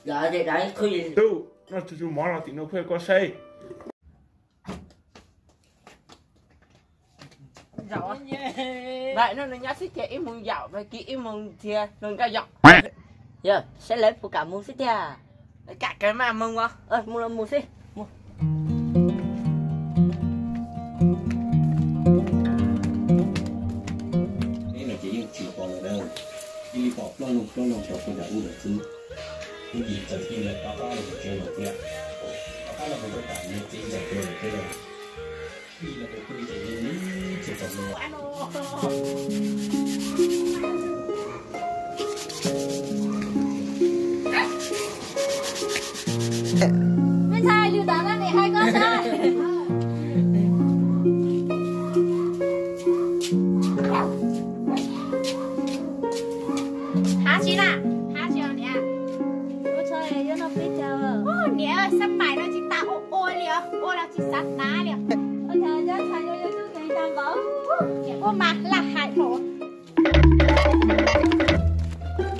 Dạ thì đấy khuya. Đâu, nó chú món là thì nó khuya có say. Dạo vậy nó nhát xích thì im mong dạo và kỹ im mong thì nó cao dọc. Giờ sẽ lấy phụ cả mong xích thì cả cái mà mong quá. Mong là mong xích. Đây là chỉ những chiều còn ở đâu. Đi bỏ lo lục cho tôi đã uống được chứ. Cái gì từ khi là có là một chơi một tiệm. Có là một cái cảm nhận chỉ giải quyết được cái này. Khi là một cái gì chỉ còn luôn. Bên sai lưu tán này hai con sai. Há chín à? Há chiều nè. Ôi trời ơi, nó biết chờ. Ô nè ơi, sắp mày nó chỉ ta ôi liền, ôi là chỉ sát ná liền. Ôi trời ơi, trời ơi, tôi thấy đang bóng. Ô mà là hại thổ.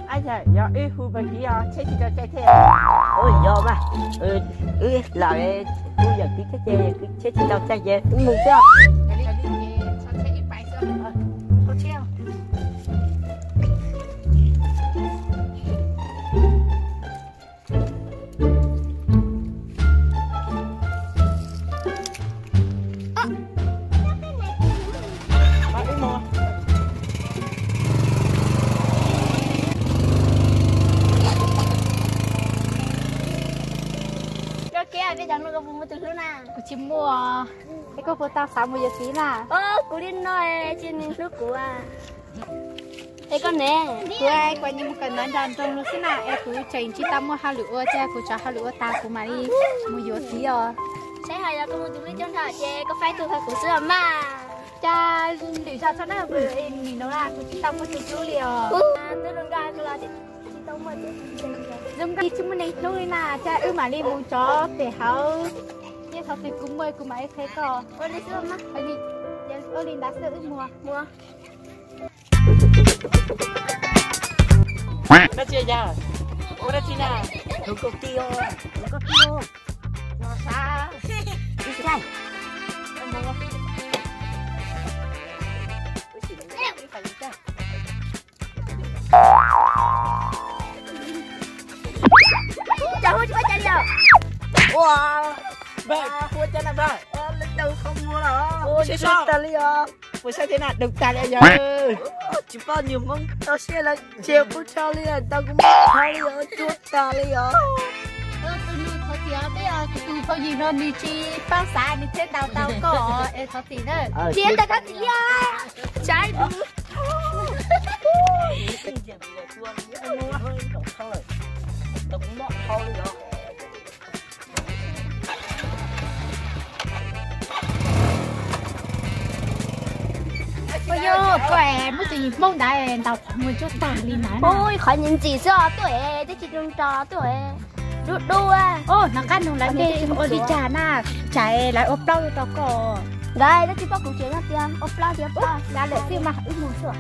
Ai trời, giờ ý hư bà kì chết thì cho chết thế. Ôi giờ mà. Lại tôi giờ cứ chết thì cho chết về. Mù chưa? Bây giờ nó có mua từ thứ nào? Chị mua cái cô phụ tao 60 giờ tí là. Cô đi nói trên nước của à. Ê con nè. Cô ai qua như một cái nói đàn trong nó thế nào em cứ chạy chỉ tao mua 2 lửa cha cô cho 2 lửa ta của mà đi mua giờ tí rồi. Sẽ hay là con mua từ lý chân thở chê có phải từ thời của xưa mà. Cha để cho nó là vừa em nhìn nó là chỉ tao mua từ chú liền. Tôi đừng ra là chị tao mua từ. Dùng cái chúng mình thôi là cha mà đi mua chó để hao như thật thì cũng mời cũng mấy thế co. Ôi đi xưa mà. Ôi đi đã sữa mua. Nó chưa ra. Ủa nó chưa nào. Nó có tiêu. Nó xa. Đi sai. Nó mua. Chào hút cho nhau. Wow. Vậy, mua cho nào vậy? Lần đầu không mua đâu. Ôi, sao? Ta li à. Ủa sao thế nào? Đừng ta li giờ. Chỉ bao nhiêu mong tao sẽ là chiều của cho li à. Tao cũng tao li à. Chút ta li à. Tôi nuôi thôi thì bây giờ từ thôi gì nó đi chi bao xa đi thế tao có em thôi thì nữa. Chiến ta có gì à? Trái bự. Tao cũng mọ thôi rồi. Bây giờ quẻ mới chỉ mong đại tao mua cho ta đi nãy. Ôi khỏi nhìn gì xưa tuổi thế chị đừng trò tuổi đu à. Ô nó cắt nung lại đi ô đi trà na chạy lại ốp lâu tao có. Đây nó chỉ có củ chuyện tiền ốp lâu thì ốp lâu ra để phim mà mua sữa.